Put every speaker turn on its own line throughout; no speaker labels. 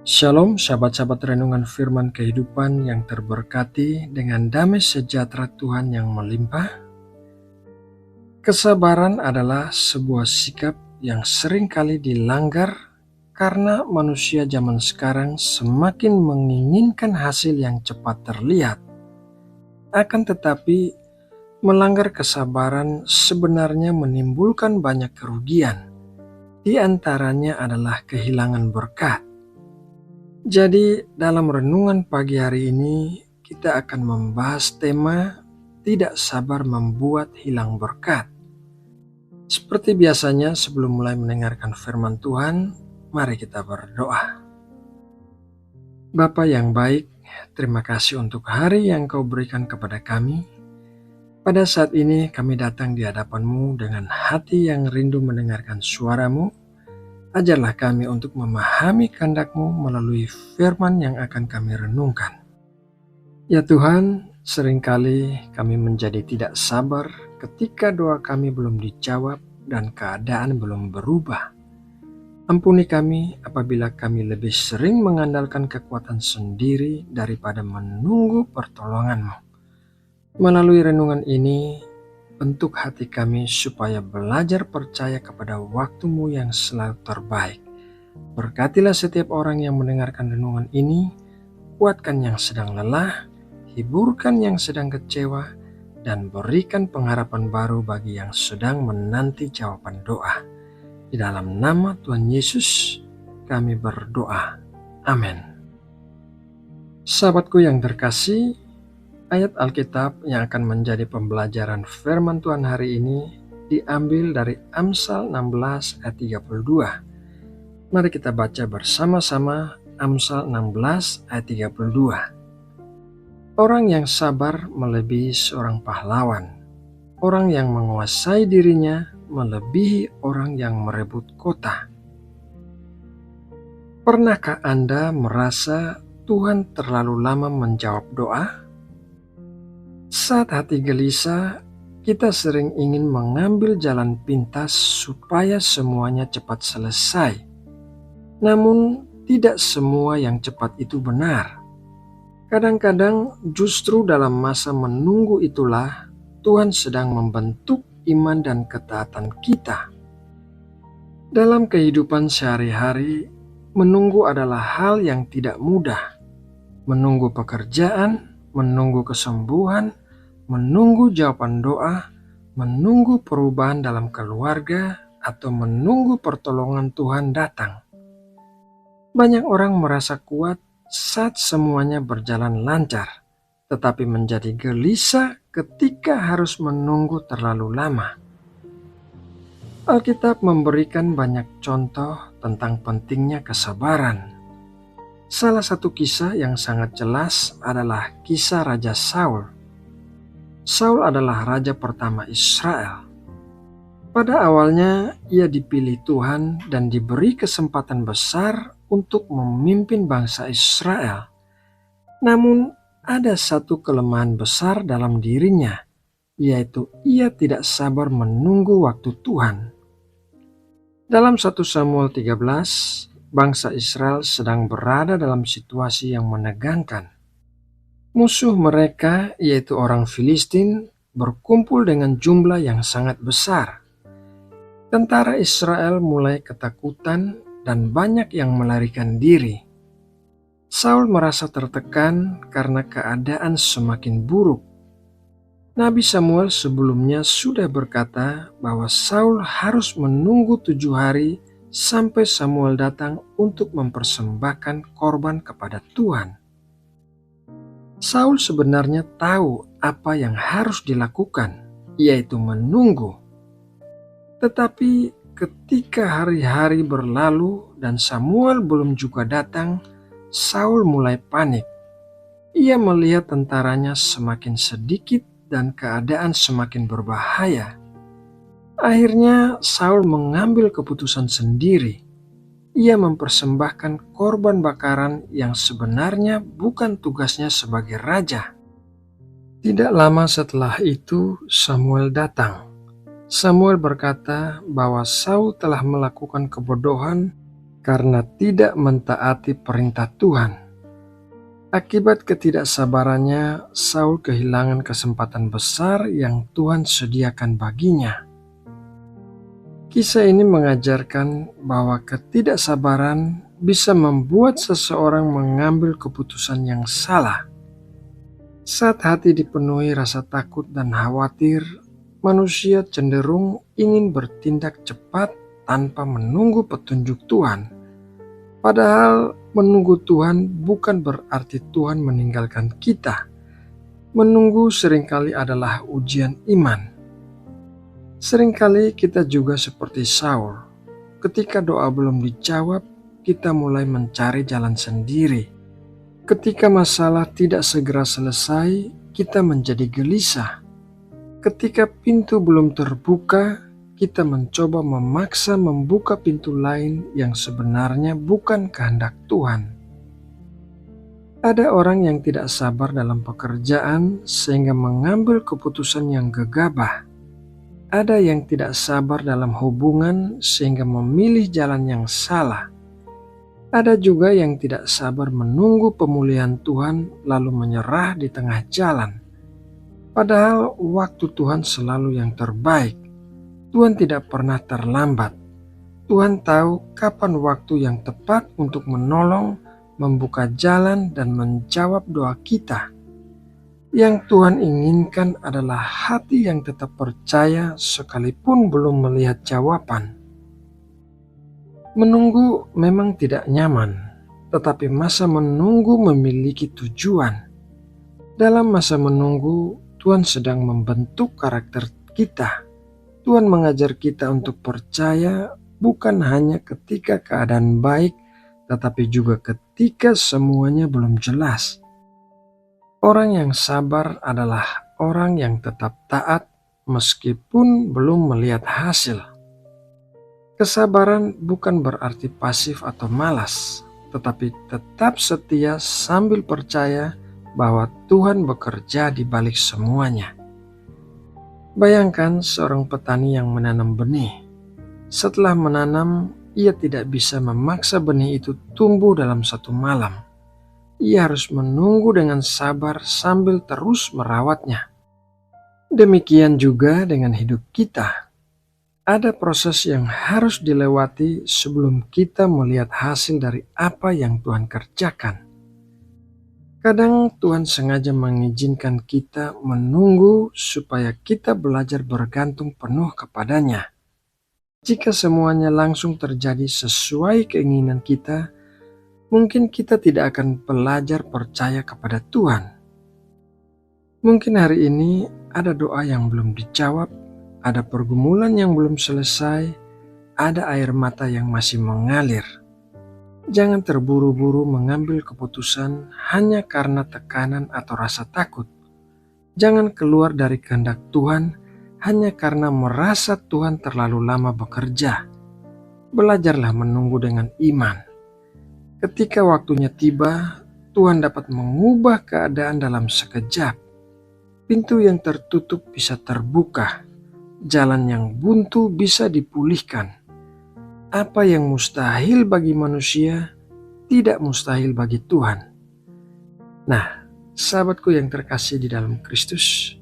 Shalom sahabat-sahabat renungan firman kehidupan yang terberkati dengan damai sejahtera Tuhan yang melimpah. Kesabaran adalah sebuah sikap yang sering kali dilanggar karena manusia zaman sekarang semakin menginginkan hasil yang cepat terlihat. Akan tetapi, melanggar kesabaran sebenarnya menimbulkan banyak kerugian. Di antaranya adalah kehilangan berkat. Jadi dalam renungan pagi hari ini kita akan membahas tema tidak sabar membuat hilang berkat. Seperti biasanya sebelum mulai mendengarkan firman Tuhan, mari kita berdoa. Bapa yang baik, terima kasih untuk hari yang Kau berikan kepada kami. Pada saat ini kami datang di hadapan-Mu dengan hati yang rindu mendengarkan suara-Mu. Ajarlah kami untuk memahami kehendak-Mu melalui firman yang akan kami renungkan. Ya Tuhan, seringkali kami menjadi tidak sabar ketika doa kami belum dijawab dan keadaan belum berubah. Ampuni kami apabila kami lebih sering mengandalkan kekuatan sendiri daripada menunggu pertolongan-Mu. Melalui renungan ini, bentuk hati kami supaya belajar percaya kepada waktu-Mu yang selalu terbaik. Berkatilah setiap orang yang mendengarkan renungan ini, kuatkan yang sedang lelah, hiburkan yang sedang kecewa, dan berikan pengharapan baru bagi yang sedang menanti jawaban doa. Di dalam nama Tuhan Yesus, kami berdoa. Amin. Sahabatku yang terkasih, ayat Alkitab yang akan menjadi pembelajaran firman Tuhan hari ini diambil dari Amsal 16 ayat 32. Mari kita baca bersama-sama Amsal 16 ayat 32. Orang yang sabar melebihi seorang pahlawan. Orang yang menguasai dirinya melebihi orang yang merebut kota. Pernahkah Anda merasa Tuhan terlalu lama menjawab doa? Saat hati gelisah, kita sering ingin mengambil jalan pintas supaya semuanya cepat selesai. Namun, tidak semua yang cepat itu benar. Kadang-kadang justru dalam masa menunggu itulah Tuhan sedang membentuk iman dan ketaatan kita. Dalam kehidupan sehari-hari, menunggu adalah hal yang tidak mudah. Menunggu pekerjaan, menunggu kesembuhan, menunggu jawaban doa, menunggu perubahan dalam keluarga, atau menunggu pertolongan Tuhan datang. Banyak orang merasa kuat saat semuanya berjalan lancar, tetapi menjadi gelisah ketika harus menunggu terlalu lama. Alkitab memberikan banyak contoh tentang pentingnya kesabaran. Salah satu kisah yang sangat jelas adalah kisah Raja Saul. Saul adalah raja pertama Israel. Pada awalnya ia dipilih Tuhan dan diberi kesempatan besar untuk memimpin bangsa Israel. Namun ada satu kelemahan besar dalam dirinya, yaitu ia tidak sabar menunggu waktu Tuhan. Dalam 1 Samuel 13, bangsa Israel sedang berada dalam situasi yang menegangkan. Musuh mereka, yaitu orang Filistin, berkumpul dengan jumlah yang sangat besar. Tentara Israel mulai ketakutan dan banyak yang melarikan diri. Saul merasa tertekan karena keadaan semakin buruk. Nabi Samuel sebelumnya sudah berkata bahwa Saul harus menunggu 7 hari sampai Samuel datang untuk mempersembahkan korban kepada Tuhan. Saul sebenarnya tahu apa yang harus dilakukan, yaitu menunggu. Tetapi ketika hari-hari berlalu dan Samuel belum juga datang, Saul mulai panik. Ia melihat tentaranya semakin sedikit dan keadaan semakin berbahaya. Akhirnya Saul mengambil keputusan sendiri. Ia mempersembahkan korban bakaran yang sebenarnya bukan tugasnya sebagai raja. Tidak lama setelah itu Samuel datang. Samuel berkata bahwa Saul telah melakukan kebodohan karena tidak mentaati perintah Tuhan. Akibat ketidaksabarannya, Saul kehilangan kesempatan besar yang Tuhan sediakan baginya. Kisah ini mengajarkan bahwa ketidaksabaran bisa membuat seseorang mengambil keputusan yang salah. Saat hati dipenuhi rasa takut dan khawatir, manusia cenderung ingin bertindak cepat tanpa menunggu petunjuk Tuhan. Padahal menunggu Tuhan bukan berarti Tuhan meninggalkan kita. Menunggu seringkali adalah ujian iman. Seringkali kita juga seperti Saul. Ketika doa belum dijawab, kita mulai mencari jalan sendiri. Ketika masalah tidak segera selesai, kita menjadi gelisah. Ketika pintu belum terbuka, kita mencoba memaksa membuka pintu lain yang sebenarnya bukan kehendak Tuhan. Ada orang yang tidak sabar dalam pekerjaan sehingga mengambil keputusan yang gegabah. Ada yang tidak sabar dalam hubungan sehingga memilih jalan yang salah. Ada juga yang tidak sabar menunggu pemulihan Tuhan lalu menyerah di tengah jalan. Padahal waktu Tuhan selalu yang terbaik. Tuhan tidak pernah terlambat. Tuhan tahu kapan waktu yang tepat untuk menolong, membuka jalan, dan menjawab doa kita. Yang Tuhan inginkan adalah hati yang tetap percaya sekalipun belum melihat jawaban. Menunggu memang tidak nyaman, tetapi masa menunggu memiliki tujuan. Dalam masa menunggu, Tuhan sedang membentuk karakter kita. Tuhan mengajar kita untuk percaya bukan hanya ketika keadaan baik, tetapi juga ketika semuanya belum jelas. Orang yang sabar adalah orang yang tetap taat meskipun belum melihat hasil. Kesabaran bukan berarti pasif atau malas, tetapi tetap setia sambil percaya bahwa Tuhan bekerja di balik semuanya. Bayangkan seorang petani yang menanam benih. Setelah menanam, ia tidak bisa memaksa benih itu tumbuh dalam satu malam. Ia harus menunggu dengan sabar sambil terus merawatnya. Demikian juga dengan hidup kita. Ada proses yang harus dilewati sebelum kita melihat hasil dari apa yang Tuhan kerjakan. Kadang Tuhan sengaja mengizinkan kita menunggu supaya kita belajar bergantung penuh kepadanya. Jika semuanya langsung terjadi sesuai keinginan kita, mungkin kita tidak akan belajar percaya kepada Tuhan. Mungkin hari ini ada doa yang belum dijawab, ada pergumulan yang belum selesai, ada air mata yang masih mengalir. Jangan terburu-buru mengambil keputusan hanya karena tekanan atau rasa takut. Jangan keluar dari kehendak Tuhan hanya karena merasa Tuhan terlalu lama bekerja. Belajarlah menunggu dengan iman. Ketika waktunya tiba, Tuhan dapat mengubah keadaan dalam sekejap. Pintu yang tertutup bisa terbuka. Jalan yang buntu bisa dipulihkan. Apa yang mustahil bagi manusia, tidak mustahil bagi Tuhan. Nah, sahabatku yang terkasih di dalam Kristus,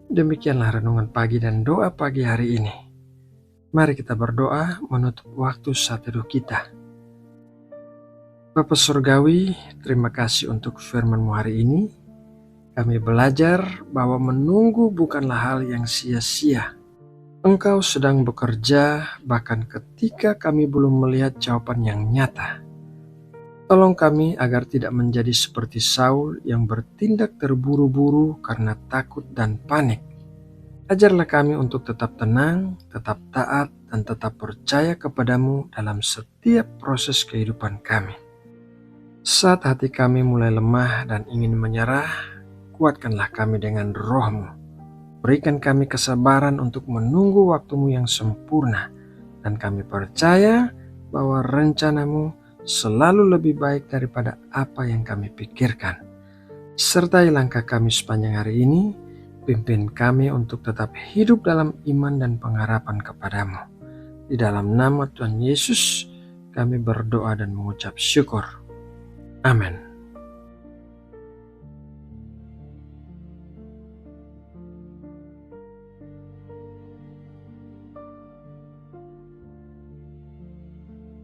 demikianlah renungan pagi dan doa pagi hari ini. Mari kita berdoa menutup waktu saat teduh kita. Bapa Surgawi, terima kasih untuk firman-Mu hari ini. Kami belajar bahwa menunggu bukanlah hal yang sia-sia. Engkau sedang bekerja bahkan ketika kami belum melihat jawaban yang nyata. Tolong kami agar tidak menjadi seperti Saul yang bertindak terburu-buru karena takut dan panik. Ajarlah kami untuk tetap tenang, tetap taat, dan tetap percaya kepadamu dalam setiap proses kehidupan kami. Saat hati kami mulai lemah dan ingin menyerah, kuatkanlah kami dengan Roh-Mu. Berikan kami kesabaran untuk menunggu waktu-Mu yang sempurna, dan kami percaya bahwa rencana-Mu selalu lebih baik daripada apa yang kami pikirkan. Sertai langkah kami sepanjang hari ini, pimpin kami untuk tetap hidup dalam iman dan pengharapan kepadamu. Di dalam nama Tuhan Yesus, kami berdoa dan mengucap syukur. Amin.